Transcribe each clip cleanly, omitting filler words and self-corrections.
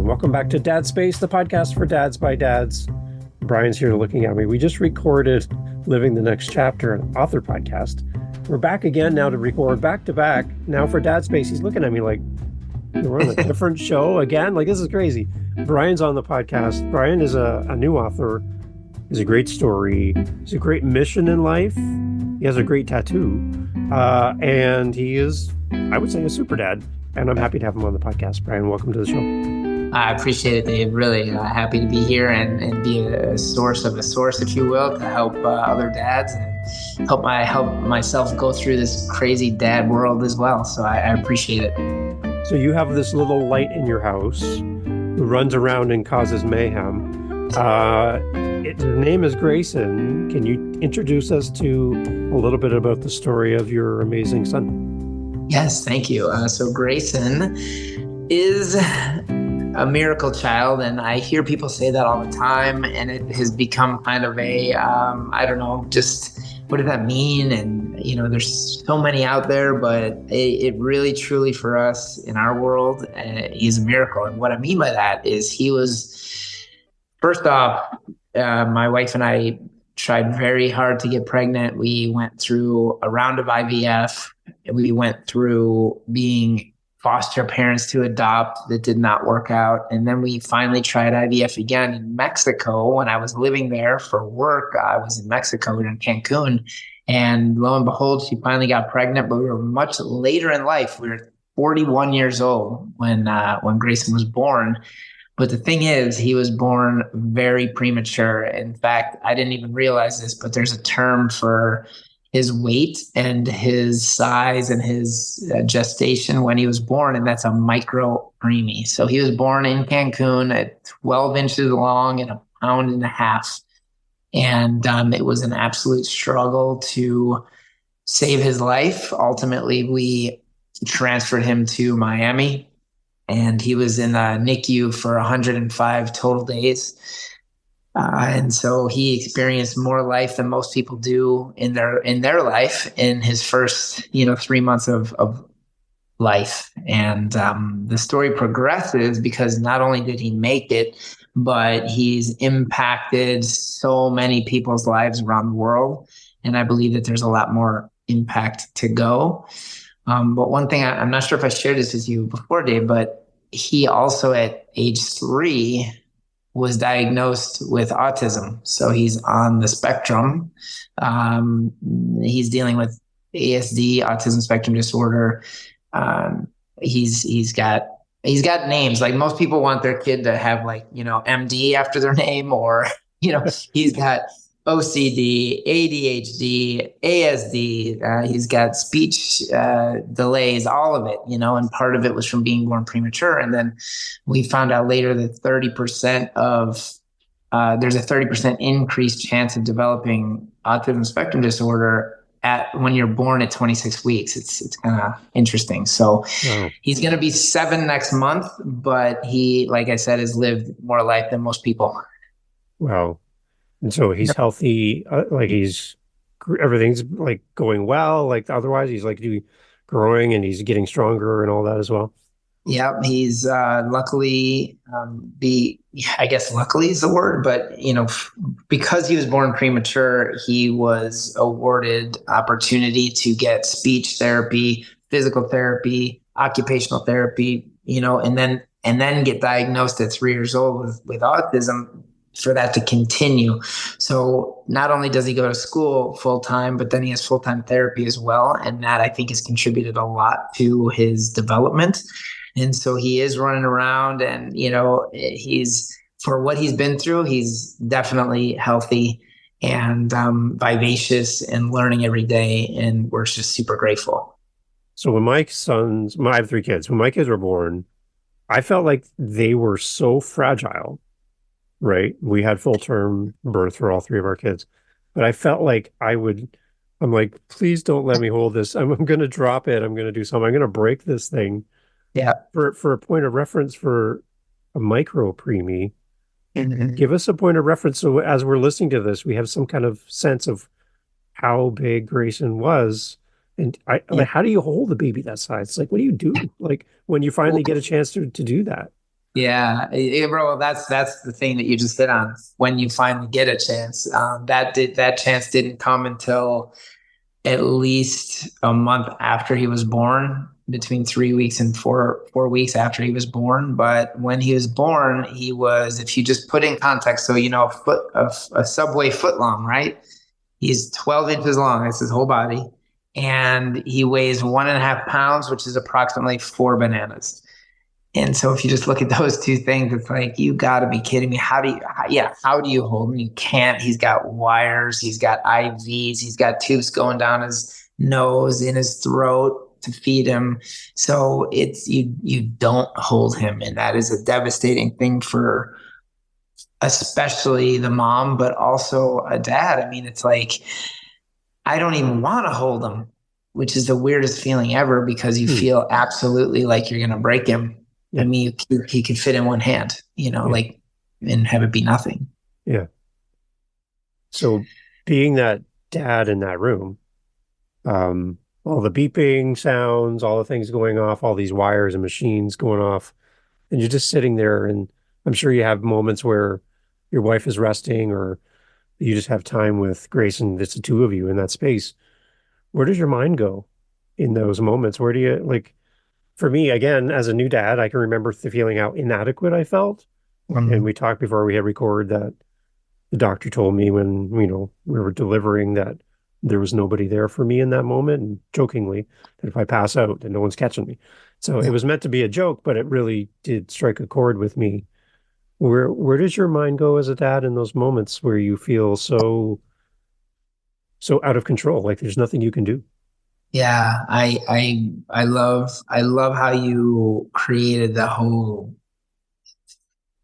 Welcome back to Dad Space, the podcast for dads by dads. Brian's here looking at me. We just recorded Living the Next Chapter, an author podcast. We're back again now to record back to back. Now for Dad Space, he's looking at me like, we're on a different show again? Like, this is crazy. Brian's on the podcast. Brian is a new author. He's a great story. He's a great mission in life. He has a great tattoo. And he is, I would say, a super dad. And I'm happy to have him on the podcast. Brian, welcome to the show. I appreciate it, Dave. Really happy to be here and be a source, if you will, to help other dads and help myself go through this crazy dad world as well. So I appreciate it. So you have this little light in your house who runs around and causes mayhem. His name is Grayson. Can you introduce us to a little bit about the story of your amazing son? Yes, thank you. So Grayson is a miracle child, and I hear people say that all the time, and it has become kind of a, I don't know, just what does that mean? And, there's so many out there, but it really, truly for us in our world, he's a miracle. And what I mean by that is he was, first off, my wife and I tried very hard to get pregnant. We went through a round of IVF. We went through being foster parents to adopt that did not work out. And then we finally tried IVF again in Mexico. When I was living there for work, I was in Mexico in Cancun. And lo and behold, she finally got pregnant, but we were much later in life. We were 41 years old when Grayson was born. But the thing is, he was born very premature. In fact, I didn't even realize this, but there's a term for his weight and his size and his gestation when he was born, and that's a Micro-Preemie. So he was born in Cancun at 12 inches long and 1.5 pounds. And it was an absolute struggle to save his life. Ultimately, we transferred him to Miami, and he was in the NICU for 105 total days. And so he experienced more life than most people do in their life in his first, 3 months of life. And the story progresses because not only did he make it, but he's impacted so many people's lives around the world. And I believe that there's a lot more impact to go. But one thing, I'm not sure if I shared this with you before, Dave, but he also at age 3 was diagnosed with autism. So he's on the spectrum. He's dealing with ASD, autism spectrum disorder. He's got names. Like most people want their kid to have MD after their name, or, he's got OCD, ADHD, ASD, he's got speech delays, all of it, and part of it was from being born premature. And then we found out later that there's a 30% increased chance of developing autism spectrum disorder when you're born at 26 weeks. It's kind of interesting. So He's going to be 7 next month, but he, like I said, has lived more life than most people. Wow. And so he's healthy, everything's like going well, like otherwise he's like growing and he's getting stronger and all that as well. Yeah, he's luckily, I guess luckily is the word, but, because he was born premature, he was awarded opportunity to get speech therapy, physical therapy, occupational therapy, and then get diagnosed at 3 years old with autism, for that to continue. So not only does he go to school full time, but then he has full-time therapy as well. And that, I think, has contributed a lot to his development. And so he is running around and, for what he's been through, he's definitely healthy and vivacious and learning every day. And we're just super grateful. So when I have 3 kids, when my kids were born, I felt like they were so fragile. Right. We had full-term birth for all 3 of our kids, but I felt like I'm like, please don't let me hold this. I'm going to drop it. I'm going to do something. I'm going to break this thing. Yeah. For a point of reference for a Micro-Preemie, give us a point of reference. So as we're listening to this, we have some kind of sense of how big Grayson was. And how do you hold a baby that size? Like, what do you do? Like when you finally get a chance to do that? Bro. That's the thing that you just hit on. When you finally get a chance, that chance didn't come until at least a month after he was born, between 3 weeks and four weeks after he was born. But when he was born, he was, if you just put in context, so a subway foot long, right? He's 12 inches long. That's his whole body, and he weighs 1.5 pounds, which is approximately 4 bananas. And so if you just look at those two things, it's like, you got to be kidding me. How do you hold him? You can't. He's got wires, he's got IVs, he's got tubes going down his nose, in his throat to feed him. So you don't hold him. And that is a devastating thing for especially the mom, but also a dad. I mean, it's like, I don't even want to hold him, which is the weirdest feeling ever, because you feel absolutely like you're going to break him. Yeah. I mean, he could fit in one hand, like, and have it be nothing. Yeah. So being that dad in that room, all the beeping sounds, all the things going off, all these wires and machines going off, and you're just sitting there, and I'm sure you have moments where your wife is resting, or you just have time with Grayson. It's the two of you in that space. Where does your mind go in those moments? Where do you, like, for me, again, as a new dad, I can remember feeling how inadequate I felt. And we talked before we had recorded that the doctor told me when, we were delivering, that there was nobody there for me in that moment, and jokingly, that if I pass out, then no one's catching me. So it was meant to be a joke, but it really did strike a chord with me. Where does your mind go as a dad in those moments where you feel so out of control, like there's nothing you can do? Yeah, I love how you created the whole,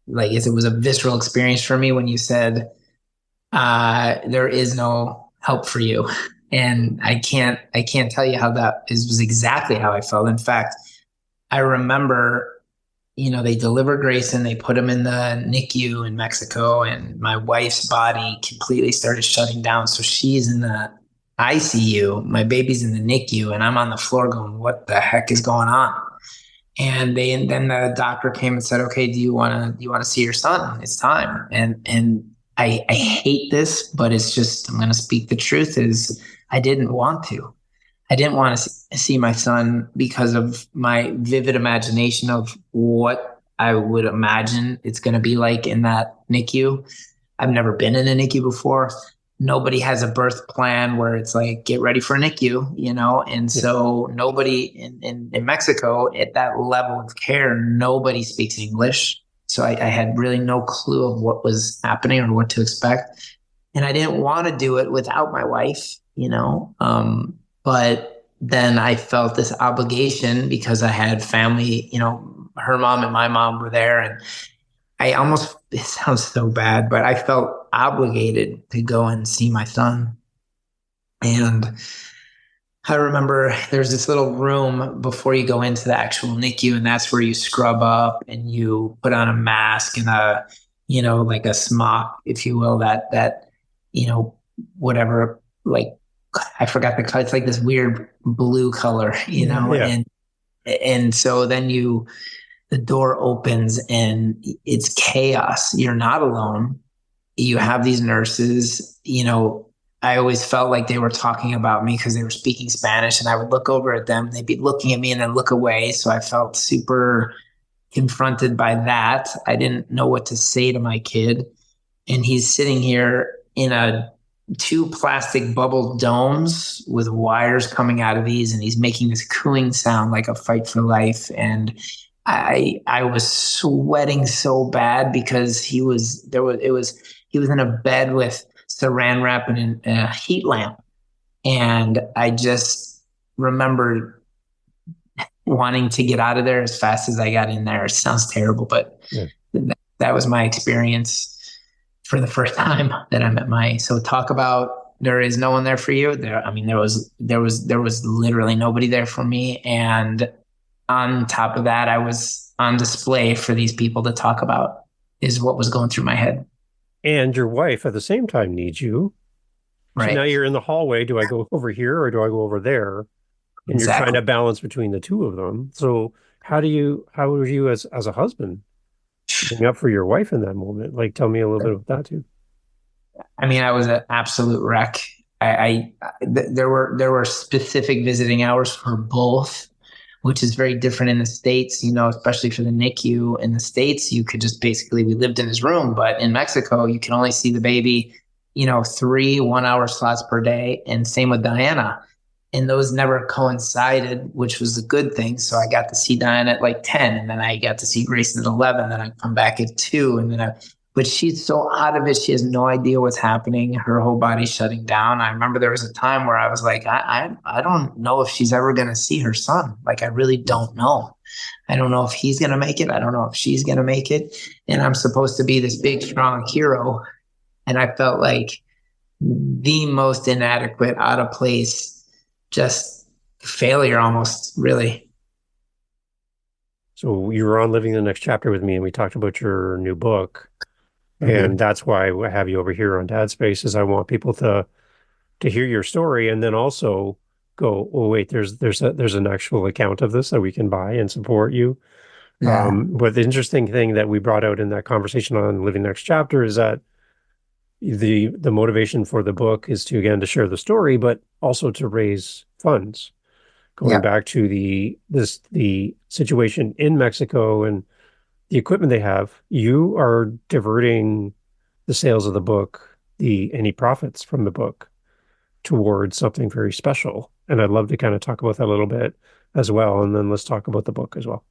like, it was a visceral experience for me when you said, there is no help for you. And I can't tell you how was exactly how I felt. In fact, I remember, they delivered Grayson, they put him in the NICU in Mexico, and my wife's body completely started shutting down. So she's in the ICU, my baby's in the NICU, and I'm on the floor going, what the heck is going on? And then the doctor came and said, okay, do you want to see your son? It's time. And I hate this, but it's just, I'm going to speak the truth, is I didn't want to. I didn't want to see my son because of my vivid imagination of what I would imagine it's going to be like in that NICU. I've never been in a NICU before. Nobody has a birth plan where it's like, get ready for NICU, and so nobody in Mexico at that level of care, nobody speaks English. So I had really no clue of what was happening or what to expect. And I didn't want to do it without my wife, but then I felt this obligation because I had family, her mom and my mom were there, and it sounds so bad, but I felt obligated to go and see my son. And I remember there's this little room before you go into the actual NICU, and that's where you scrub up and you put on a mask and like a smock, if you will, that, whatever, like, I forgot the color. It's like this weird blue color, and so then the door opens and it's chaos. You're not alone. You have these nurses, I always felt like they were talking about me because they were speaking Spanish, and I would look over at them. They'd be looking at me and then look away. So I felt super confronted by that. I didn't know what to say to my kid. And he's sitting here in two plastic bubble domes with wires coming out of these, and he's making this cooing sound like a fight for life. And I was sweating so bad because he was in a bed with saran wrap and a heat lamp. And I just remember wanting to get out of there as fast as I got in there. It sounds terrible, but that was my experience for the first time that I met so talk about, there is no one there for you there. I mean, there was literally nobody there for me. And on top of that, I was on display for these people to talk about, is what was going through my head. And your wife at the same time needs you. Right. So now you're in the hallway. Do I go over here or do I go over there? And Exactly. you're trying to balance between the two of them. So how are you as a husband standing up for your wife in that moment? Like, tell me a little bit about that too. I mean, I was an absolute wreck. There were specific visiting hours for both, which is very different in the States, especially for the NICU. In the States, you could just basically, we lived in his room, but in Mexico, you can only see the baby, 3 1 hour slots per day. And same with Diana. And those never coincided, which was a good thing. So I got to see Diana at like 10, and then I got to see Grayson at 11, then I come back at 2, and then but she's so out of it. She has no idea what's happening. Her whole body's shutting down. I remember there was a time where I was like, I don't know if she's ever going to see her son. Like, I really don't know. I don't know if he's going to make it. I don't know if she's going to make it. And I'm supposed to be this big, strong hero. And I felt like the most inadequate, out of place, just failure almost, really. So you were on Living the Next Chapter with me, and we talked about your new book. Mm-hmm. And that's why I have you over here on Dad Space, is I want people to hear your story and then also go, oh wait, there's an actual account of this that we can buy and support you. Yeah. But the interesting thing that we brought out in that conversation on Living Next Chapter is that the motivation for the book is to, again, to share the story, but also to raise funds. Going back to the situation in Mexico and the equipment they have, you are diverting the sales of the book, any profits from the book, towards something very special. And I'd love to kind of talk about that a little bit as well. And then let's talk about the book as well.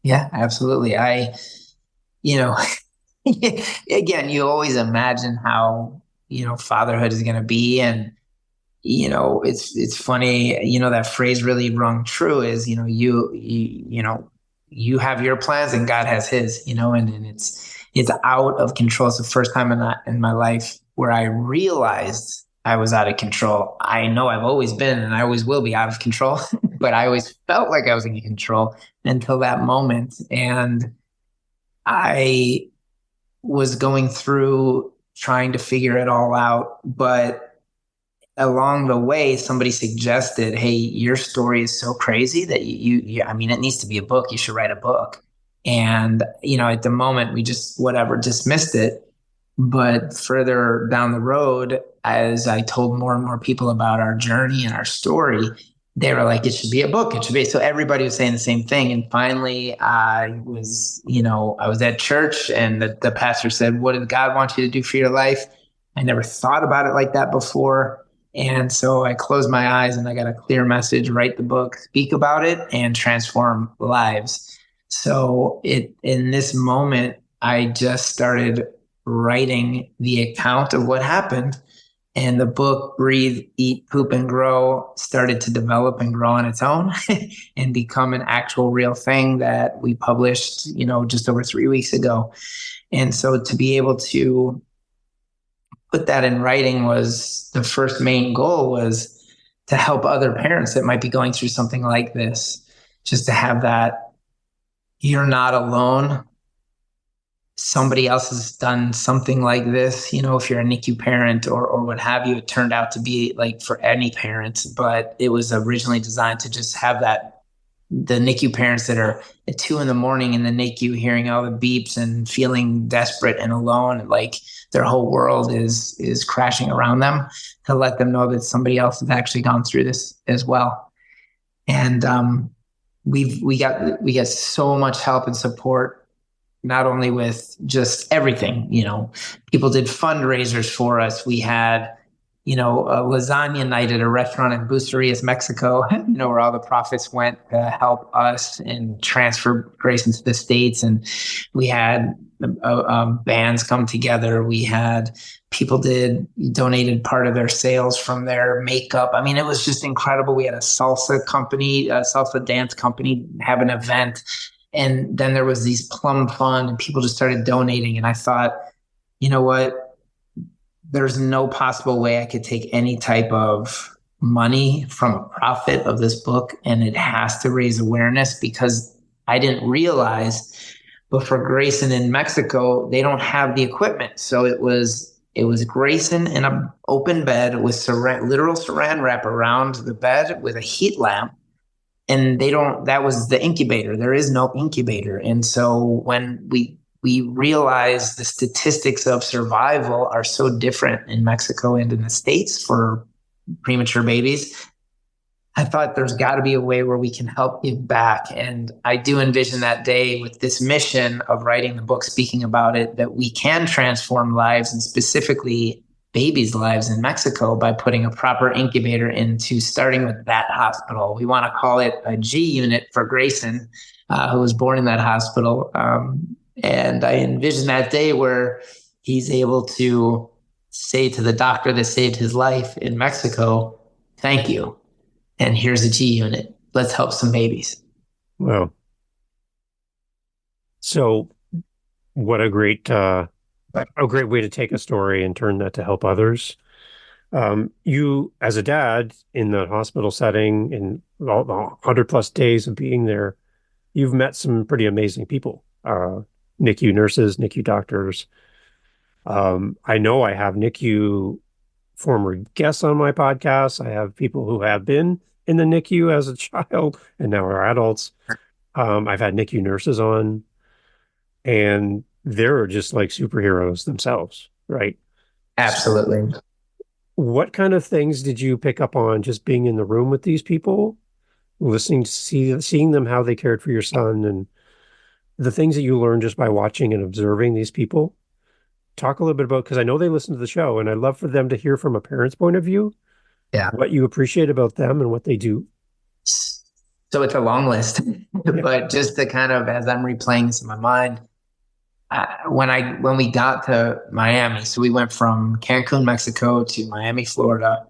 Yeah, absolutely. Again, you always imagine how, fatherhood is going to be. And, it's funny, that phrase really rung true is, you have your plans and God has his, and it's out of control. It's the first time in my life where I realized I was out of control. I know I've always been, and I always will be out of control, but I always felt like I was in control until that moment. And I was going through trying to figure it all out. But along the way, somebody suggested, hey, your story is so crazy that I mean, it needs to be a book. You should write a book. And, at the moment, we just, dismissed it. But further down the road, as I told more and more people about our journey and our story, they were like, it should be a book. It should be. So everybody was saying the same thing. And finally, I was at church, and the pastor said, what did God want you to do for your life? I never thought about it like that before. And so I closed my eyes and I got a clear message: write the book, speak about it, and transform lives. So in this moment, I just started writing the account of what happened. And the book, Breathe, Eat, Poop, and Grow, started to develop and grow on its own and become an actual real thing that we published, just over 3 weeks ago. And so to be able to put that in writing was the first main goal, was to help other parents that might be going through something like this, just to have that, you're not alone. Somebody else has done something like this, if you're a NICU parent or what have you. It turned out to be like for any parent, but it was originally designed to just have that, the NICU parents that are at 2 a.m. in the NICU, hearing all the beeps and feeling desperate and alone, and like their whole world is crashing around them, to let them know that somebody else has actually gone through this as well. And we got so much help and support, not only with just everything, people did fundraisers for us. We had, a lasagna night at a restaurant in Bucerias, Mexico, where all the profits went to help us and transfer Grayson to the States. And we had bands come together. We had people donated part of their sales from their makeup. I mean, it was just incredible. We had a salsa dance company have an event. And then there was these plum fund, and people just started donating. And I thought, you know what? There's no possible way I could take any type of money from a profit of this book, and it has to raise awareness, because I didn't realize, but for Grayson in Mexico, they don't have the equipment. So it was Grayson in an open bed with literal saran wrap around the bed with a heat lamp. And that was the incubator. There is no incubator. And so when we we realize the statistics of survival are so different in Mexico and in the States for premature babies. I thought there's got to be a way where we can help give back. And I do envision that day with this mission of writing the book, speaking about it, that we can transform lives, and specifically babies' lives in Mexico, by putting a proper incubator into starting with that hospital. We want to call it a G unit for Grayson, who was born in that hospital. And I envision that day where he's able to say to the doctor that saved his life in Mexico, thank you. And here's a G unit. Let's help some babies. Wow. So what a great way to take a story and turn that to help others. You, as a dad in the hospital setting, in all the 100+ days of being there, you've met some pretty amazing people. NICU nurses, NICU doctors. I know I have NICU former guests on my podcast. I have people who have been in the NICU as a child and now are adults. I've had NICU nurses on, and they're just like superheroes themselves, right? Absolutely. So what kind of things did you pick up on just being in the room with these people, listening to seeing them, how they cared for your son, and the things that you learned just by watching and observing these people? Talk a little bit about, because I know they listen to the show, and I'd love for them to hear from a parent's point of view, what you appreciate about them and what they do. So it's a long list, but just to kind of, as I'm replaying this in my mind, when we got to Miami, so we went from Cancun, Mexico to Miami, Florida.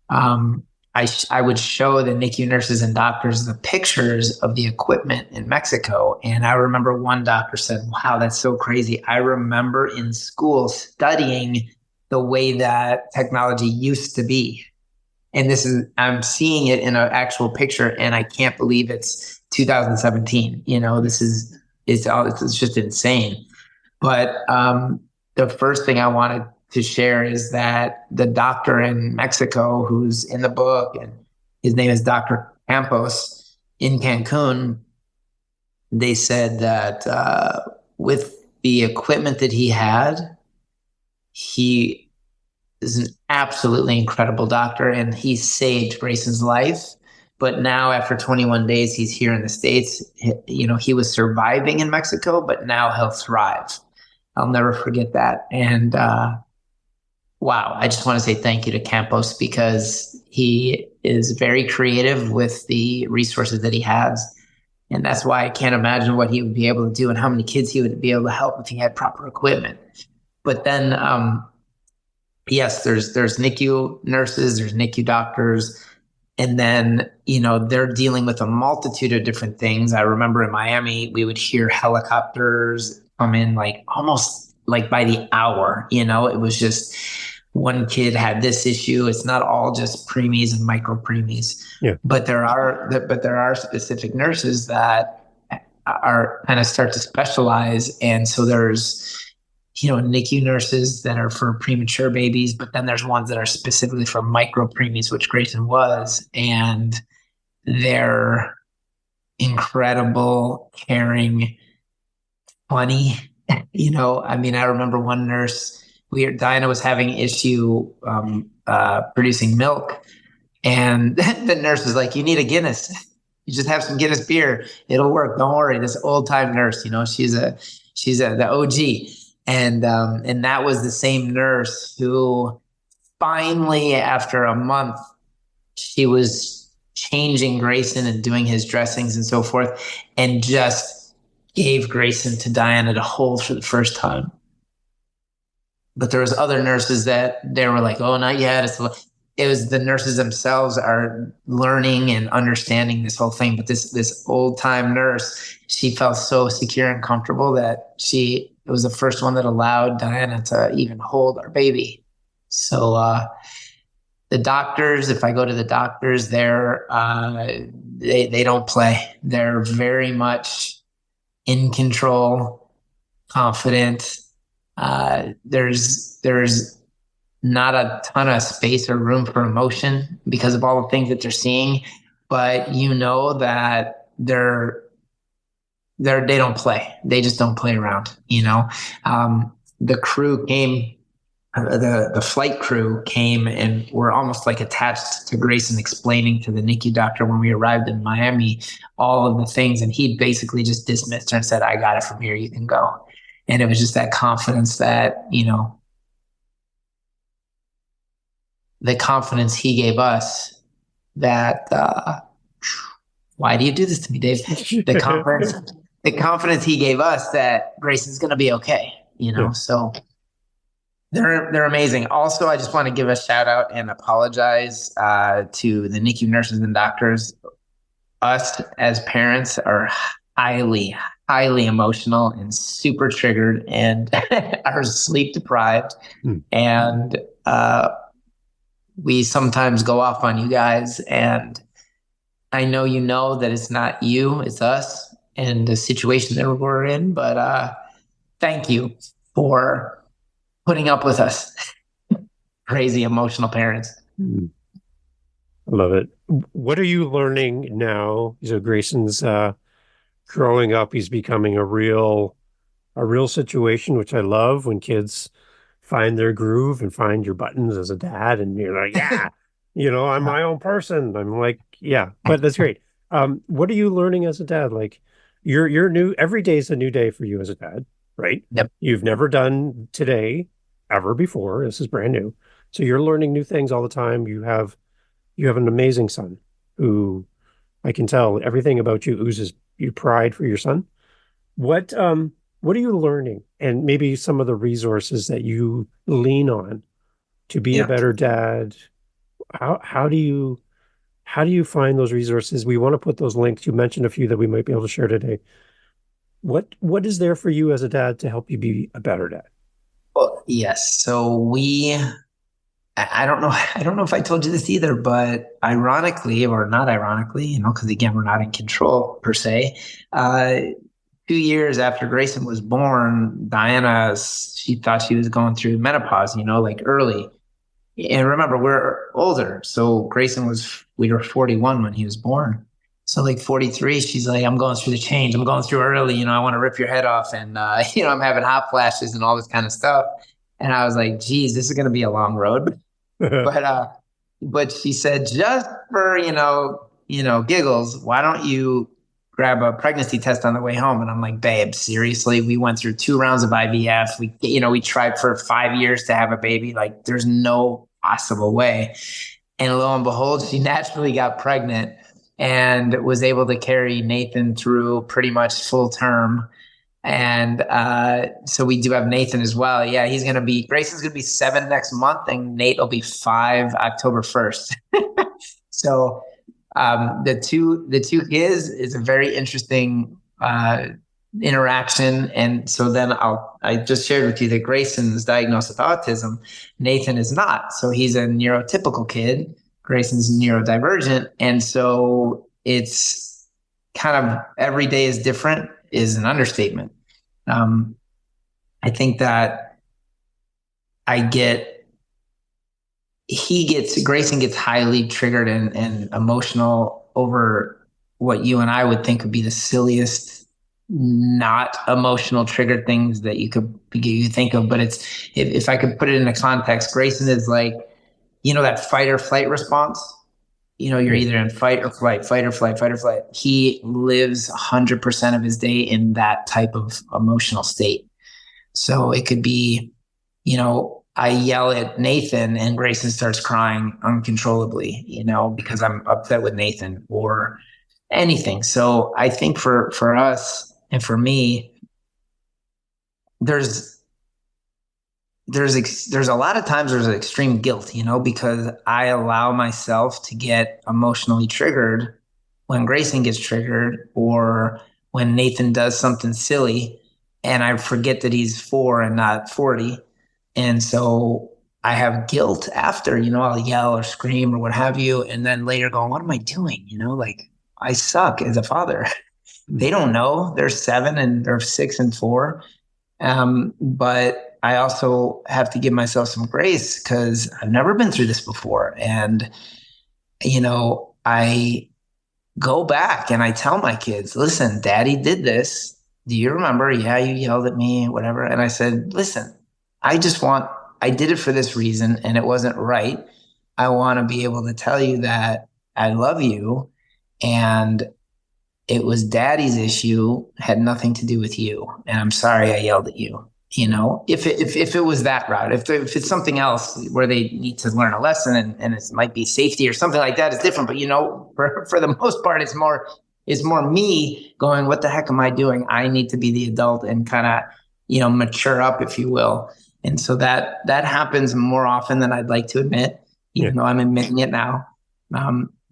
I would show the NICU nurses and doctors the pictures of the equipment in Mexico. And I remember one doctor said, wow, that's so crazy. I remember in school studying the way that technology used to be. And I'm seeing it in an actual picture, and I can't believe it's 2017. It's just insane. But the first thing I wanted to share is that the doctor in Mexico who's in the book, and his name is Dr. Campos in Cancun, they said that with the equipment that he had, he is an absolutely incredible doctor, and he saved Grayson's life. But now after 21 days, he's here in the States. He was surviving in Mexico, but now he'll thrive. I'll never forget that. And wow, I just want to say thank you to Campos, because he is very creative with the resources that he has. And that's why I can't imagine what he would be able to do and how many kids he would be able to help if he had proper equipment. But then, yes, there's NICU nurses, there's NICU doctors, and then, they're dealing with a multitude of different things. I remember in Miami, we would hear helicopters come in almost by the hour. It was just one kid had this issue. It's not all just preemies and micro-preemies. Yeah. But there are specific nurses that are kind of start to specialize. And so there's, NICU nurses that are for premature babies, but then there's ones that are specifically for micro-preemies, which Grayson was. And they're incredible, caring, funny. I remember one nurse, Diana was having issue producing milk, and the nurse was like, you need a Guinness. You just have some Guinness beer. It'll work. Don't worry. This old time nurse, she's the OG. And that was the same nurse who finally, after a month, she was changing Grayson and doing his dressings and so forth, and just gave Grayson to Diana to hold for the first time. But there was other nurses that they were like, oh, not yet. It was the nurses themselves are learning and understanding this whole thing. But this old time nurse, she felt so secure and comfortable that it was the first one that allowed Diana to even hold our baby. So the doctors, if I go to the doctors, they don't play. They're very much in control, confident. There's not a ton of space or room for emotion because of all the things that they're seeing, but that they don't play. They just don't play around, the crew came, the flight crew came and were almost like attached to Grayson, explaining to the NICU doctor when we arrived in Miami all of the things, and he basically just dismissed her and said, I got it from here, you can go. And it was just that confidence that, the confidence he gave us that, why do you do this to me, Dave? The confidence he gave us that Grayson's going to be okay, Yeah. So they're amazing. Also, I just want to give a shout out and apologize to the NICU nurses and doctors. Us as parents are highly, highly emotional and super triggered and are sleep deprived. And we sometimes go off on you guys. And I know that it's not you, it's us and the situation that we're in. But thank you for putting up with us. Crazy emotional parents. I love it. What are you learning now? So Grayson's growing up. He's becoming a real situation, which I love when kids find their groove and find your buttons as a dad. And you're like, yeah, I'm my own person. I'm like, yeah, but that's great. What are you learning as a dad? Like you're new. Every day is a new day for you as a dad, right? Yep. You've never done today ever before. This is brand new. So you're learning new things all the time. You have an amazing son who I can tell everything about you oozes you pride for your son. What are you learning? And maybe some of the resources that you lean on to be a better dad. How do you find those resources? We want to put those links. You mentioned a few that we might be able to share today. What is there for you as a dad to help you be a better dad? Well, yes. So I don't know if I told you this either, but ironically or not ironically, because again, we're not in control per se. 2 years after Grayson was born, Diana, she thought she was going through menopause, like early. And remember, we're older. So we were 41 when he was born. So like 43, she's like, I'm going through the change. I'm going through early. I want to rip your head off. And, I'm having hot flashes and all this kind of stuff. And I was like, geez, this is going to be a long road. But she said, just for, giggles, why don't you grab a pregnancy test on the way home? And I'm like, babe, seriously? We went through 2 rounds of IVF. We tried for 5 years to have a baby. Like there's no possible way. And lo and behold, she naturally got pregnant and was able to carry Nathan through pretty much full term. And so we do have Nathan as well. Yeah, Grayson's going to be 7 next month and Nate will be 5 October 1st. So the two kids is a very interesting interaction. And so then I just shared with you that Grayson is diagnosed with autism. Nathan is not. So he's a neurotypical kid. Grayson's neurodivergent. And so it's kind of every day is different is an understatement. I think that Grayson gets highly triggered and emotional over what you and I would think would be the silliest, not emotional triggered things that you think of. But if I could put it in a context, Grayson is like, that fight or flight response. You're either in fight or flight, fight or flight, fight or flight. He lives 100% of his day in that type of emotional state. So it could be, I yell at Nathan and Grayson starts crying uncontrollably, because I'm upset with Nathan or anything. So I think for us and for me, there's a lot of times there's extreme guilt, because I allow myself to get emotionally triggered when Grayson gets triggered or when Nathan does something silly and I forget that he's 4 and not 40. And so I have guilt after, I'll yell or scream or what have you. And then later going, what am I doing? Like I suck as a father. They don't know. They're 7 and they're 6 and 4. But I also have to give myself some grace because I've never been through this before. And, go back and I tell my kids, listen, daddy did this. Do you remember? Yeah, you yelled at me, whatever. And I said, listen, I did it for this reason and it wasn't right. I want to be able to tell you that I love you and it was daddy's issue, had nothing to do with you. And I'm sorry I yelled at you. If it was that route, if it's something else where they need to learn a lesson and it might be safety or something like that, it's different. But for the most part, it's more me going, what the heck am I doing? I need to be the adult and kind of, mature up, if you will. And so that happens more often than I'd like to admit, even though I'm admitting it now.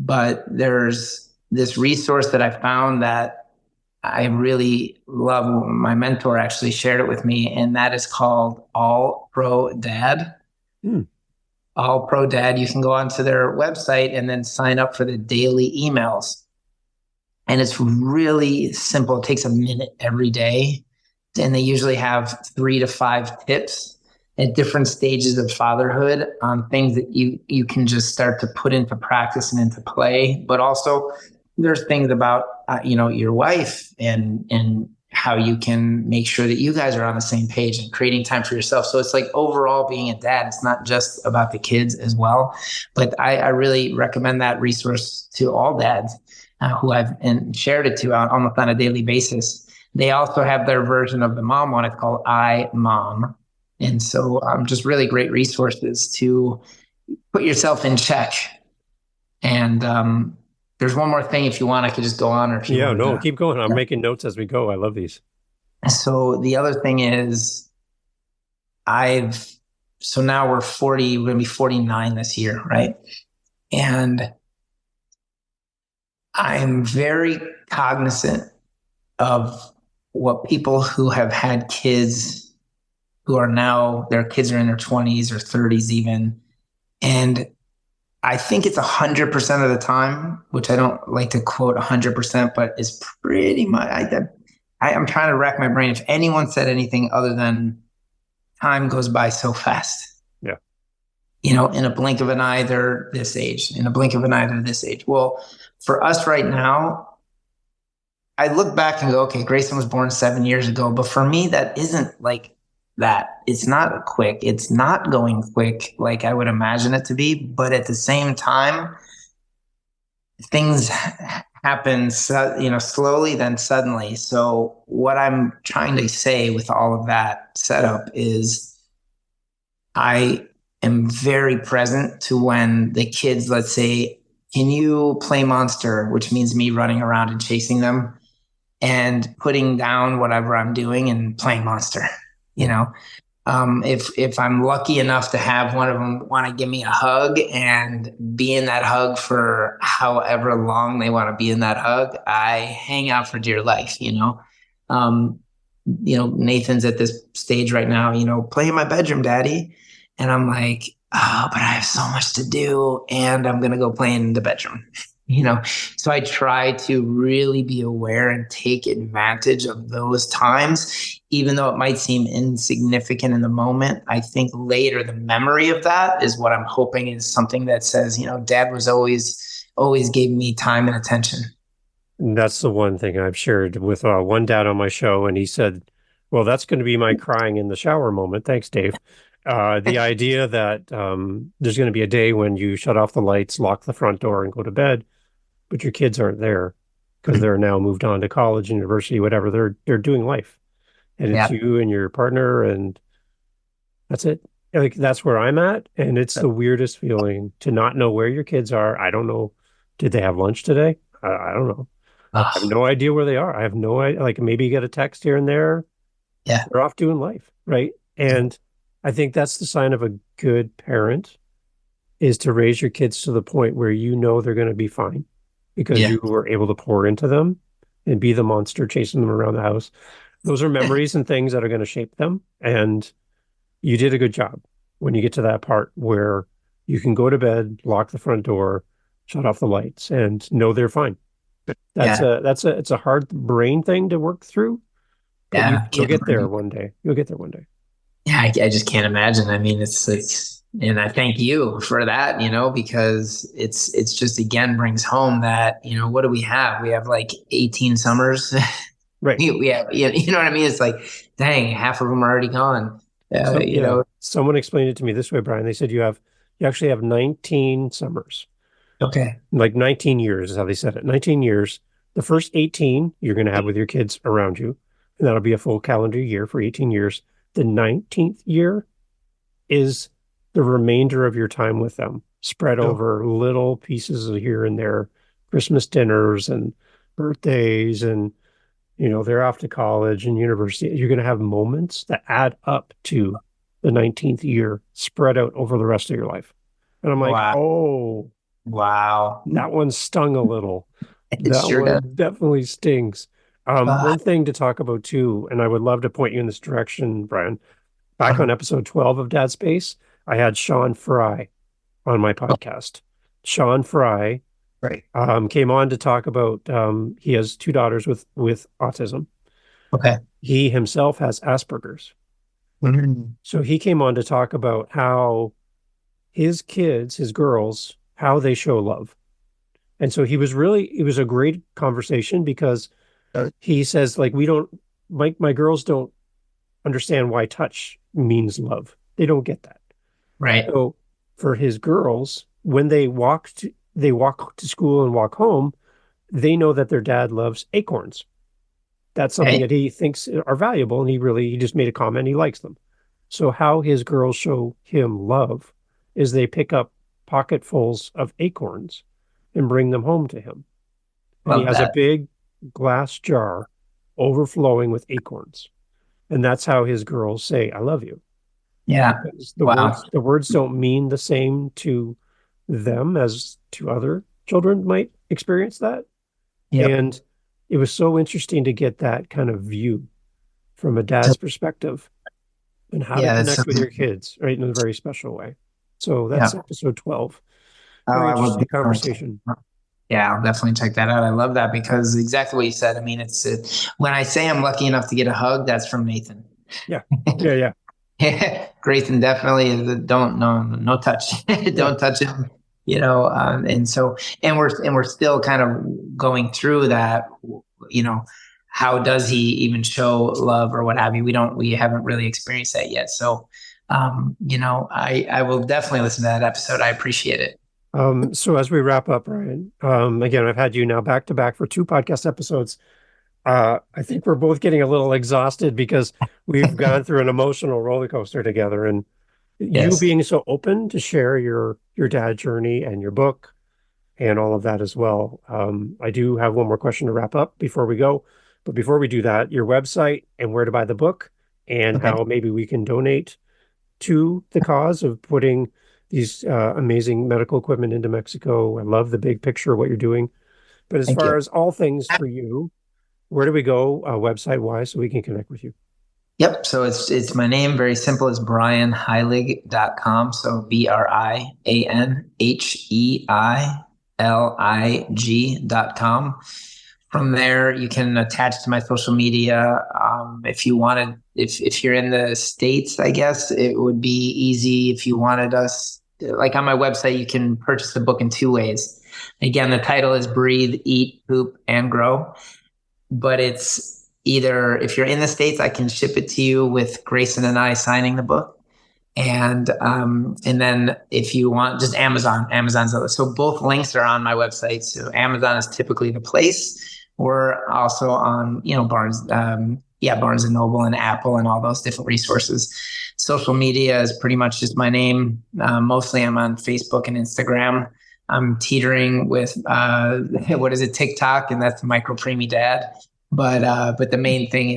But there's this resource that I found that I really love. My mentor actually shared it with me, and that is called All Pro Dad. All Pro Dad. You can go onto their website and then sign up for the daily emails. And it's really simple. It takes a minute every day. And they usually have 3 to 5 tips at different stages of fatherhood on things that you can just start to put into practice and into play. But also there's things about, your wife and how you can make sure that you guys are on the same page and creating time for yourself. So it's like overall being a dad, it's not just about the kids as well. But I really recommend that resource to all dads who I've shared it to almost on a daily basis. They also have their version of the mom one. It's called iMom. And so just really great resources to put yourself in check. And there's one more thing if you want, I could just go on. Or if you want keep going. I'm making notes as we go. I love these. So the other thing is so now we're 40, we're going to be 49 this year, right? And I'm very cognizant of what people who have had kids who are now, their kids are in their 20s or 30s even. And I think it's 100% of the time, which I don't like to quote 100%, but it's pretty much, I'm trying to rack my brain. If anyone said anything other than time goes by so fast. Yeah. In a blink of an eye, they're this age. In a blink of an eye, they're this age. Well, for us right now, I look back and go, okay, Grayson was born 7 years ago. But for me, that isn't like that. It's not quick. It's not going quick like I would imagine it to be. But at the same time, things happen, slowly, then suddenly. So what I'm trying to say with all of that setup is I am very present to when the kids, let's say, can you play monster, which means me running around and chasing them and putting down whatever I'm doing and playing monster, if I'm lucky enough to have one of them want to give me a hug and be in that hug for however long they want to be in that hug, I hang out for dear life, Nathan's at this stage right now, play in my bedroom, daddy. And I'm like, oh, but I have so much to do and I'm going to go play in the bedroom, So I try to really be aware and take advantage of those times, even though it might seem insignificant in the moment. I think later the memory of that is what I'm hoping is something that says, dad was always gave me time and attention. And that's the one thing I've shared with one dad on my show. And he said, well, that's going to be my crying in the shower moment. Thanks, Dave. The idea that there's going to be a day when you shut off the lights, lock the front door and go to bed, but your kids aren't there because they're now moved on to college, university, whatever. They're doing life. And it's you and your partner, and that's it. Like, that's where I'm at. And it's the weirdest feeling to not know where your kids are. I don't know. Did they have lunch today? I don't know. I have no idea where they are. I have no idea. Like, maybe you get a text here and there. Yeah. They're off doing life, right? And I think that's the sign of a good parent, is to raise your kids to the point where they're going to be fine because you were able to pour into them and be the monster chasing them around the house. Those are memories and things that are going to shape them. And you did a good job when you get to that part where you can go to bed, lock the front door, shut off the lights, and know they're fine. It's a hard brain thing to work through. But you'll get there one day. You'll get there one day. Yeah, I just can't imagine. I mean, it's And I thank you for that, because it's just again brings home that, what do we have? We have like 18 summers. Right. We have, you know what I mean? It's like, dang, half of them are already gone. So You yeah, know, someone explained it to me this way, Brian. They said you actually have 19 summers. okay, Like 19 years is how they said it. 19 years. The first 18 you're going to have with your kids around you, and that'll be a full calendar year for 18 years. The 19th year is the remainder of your time with them, spread oh, over little pieces of here and there, Christmas dinners and birthdays, and they're off to college and university. You're going to have moments that add up to the 19th year spread out over the rest of your life. And I'm like, wow, oh, wow, that one stung a little. it That sure does. one definitely stings. Uh, One thing to talk about too, and I would love to point you in this direction, Brian. Back on episode 12 of Dad Space, I had Sean Fry on my podcast. Sean Fry right. came on to talk about he has two daughters with autism. Okay. He himself has Asperger's. Mhm. So he came on to talk about how his kids, his girls, how they show love. And so it was a great conversation because he says, like, we don't, my girls don't understand why touch means love. They don't get that. Right. So for his girls, when they walk to school and walk home, they know that their dad loves acorns. That's something Okay. that he thinks are valuable, and he just made a comment. He likes them. So how his girls show him love is they pick up pocketfuls of acorns and bring them home to him. And he Love has a that. big glass jar overflowing with acorns. And that's how his girls say, I love you. Yeah. Because Wow. the words don't mean the same to them as to other children might experience that. Yep. And it was so interesting to get that kind of view from a So, dad's perspective and how to yeah, connect with your kids, right, in a very special way. So that's yeah. episode 12. Oh, Very I will interesting definitely check. conversation. Yeah, I'll definitely check that out. I love that because exactly what you said. I mean, when I say I'm lucky enough to get a hug, that's from Nathan. Yeah. Yeah. Yeah. Grayson definitely is don't no touch. Yeah. Don't touch him. And so and we're still kind of going through that. You know, how does he even show love or what have you? We haven't really experienced that yet. So, I will definitely listen to that episode. I appreciate it. So as we wrap up, Ryan, again, I've had you now back to back for two podcast episodes. I think we're both getting a little exhausted because we've gone through an emotional roller coaster together, and you Yes. being so open to share your dad journey and your book and all of that as well. I do have one more question to wrap up before we go. But before we do that, your website and where to buy the book and Okay. how maybe we can donate to the cause of putting these amazing medical equipment into Mexico. I love the big picture of what you're doing. But as Thank you. far as all things for you, where do we go website wise so we can connect with you? Yep. So it's my name, very simple. It's brianheilig.com. So BrianHeilig.com. From there, you can attach to my social media. If you wanted, if you're in the States, I guess it would be easy. If you wanted us, like on my website, you can purchase the book in two ways. Again, the title is Breathe, Eat, Poop, and Grow. But it's either, if you're in the States, I can ship it to you with Grayson and I signing the book. And then if you want, just Amazon's so both links are on my website. So Amazon is typically the place. We're also on, Barnes and Noble and Apple and all those different resources. Social media is pretty much just my name. Mostly I'm on Facebook and Instagram. I'm teetering with what is it, TikTok, and that's Micro-Preemie Dad. But the main thing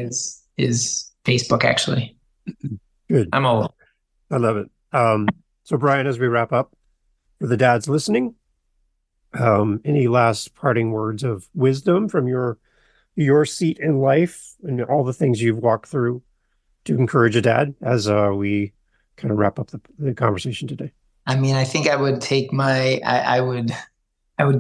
is Facebook, actually. Good. I'm old. I love it. So Brian, as we wrap up, for the dads listening, any last parting words of wisdom from your seat in life and all the things you've walked through to encourage a dad as we kind of wrap up the conversation today? I mean, I think I would take I would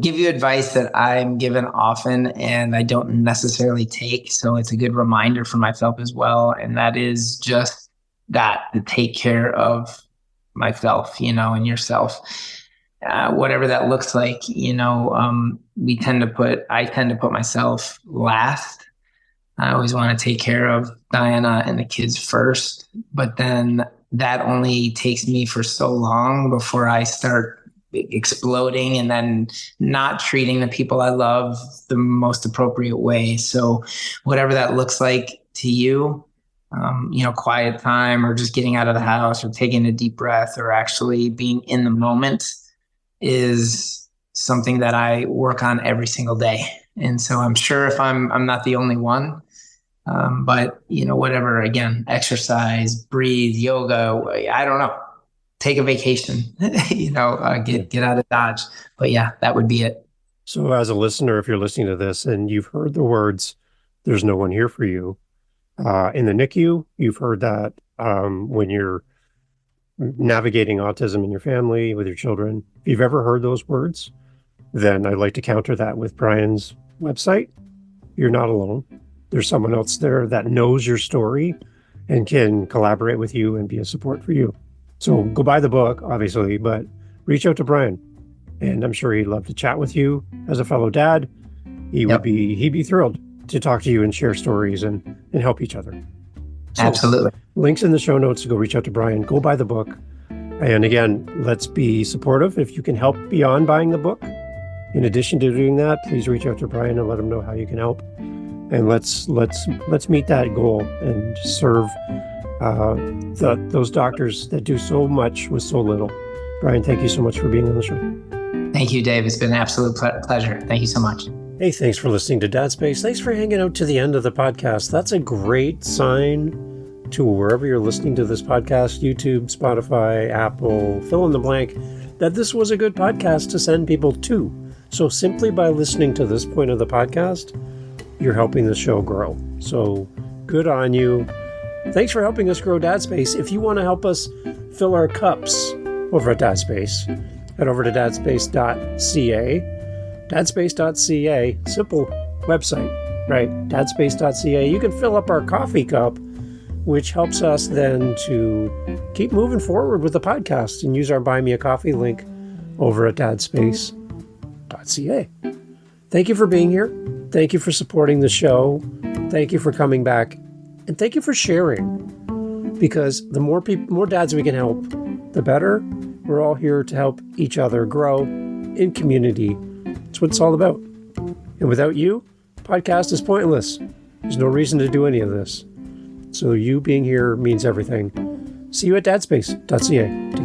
give you advice that I'm given often and I don't necessarily take. So it's a good reminder for myself as well. And that is just that, to take care of myself, and yourself, whatever that looks like. I tend to put myself last. I always want to take care of Diana and the kids first, but then that only takes me for so long before I start exploding and then not treating the people I love the most appropriate way. So whatever that looks like to you, quiet time or just getting out of the house or taking a deep breath or actually being in the moment is something that I work on every single day. And so I'm sure if I'm not the only one, but whatever, again, exercise, breathe, yoga, I don't know, take a vacation, get out of Dodge. But yeah, that would be it. So as a listener, if you're listening to this and you've heard the words, there's no one here for you, in the NICU, you've heard that when you're navigating autism in your family, with your children, if you've ever heard those words, then I'd like to counter that with Brian's website. You're not alone. There's someone else there that knows your story and can collaborate with you and be a support for you. So go buy the book, obviously, but reach out to Brian. And I'm sure he'd love to chat with you as a fellow dad. He'd be thrilled to talk to you and share stories and help each other. So, absolutely. Links in the show notes to go reach out to Brian. Go buy the book. And again, let's be supportive. If you can help beyond buying the book, in addition to doing that, please reach out to Brian and let him know how you can help. And let's meet that goal and serve those doctors that do so much with so little. Brian, thank you so much for being on the show. Thank you, Dave. It's been an absolute pleasure. Thank you so much. Hey, thanks for listening to Dad Space. Thanks for hanging out to the end of the podcast. That's a great sign to wherever you're listening to this podcast, YouTube, Spotify, Apple, fill in the blank, that this was a good podcast to send people to. So simply by listening to this point of the podcast, you're helping the show grow. So good on you. Thanks for helping us grow Dad Space. If you want to help us fill our cups over at Dad Space, head over to dadspace.ca. Dadspace.ca, simple website, right? Dadspace.ca. You can fill up our coffee cup, which helps us then to keep moving forward with the podcast, and use our Buy Me a Coffee link over at dadspace.ca. Thank you for being here. Thank you for supporting the show. Thank you for coming back. And thank you for sharing. Because the more dads we can help, the better. We're all here to help each other grow in community. That's what it's all about. And without you, the podcast is pointless. There's no reason to do any of this. So you being here means everything. See you at dadspace.ca.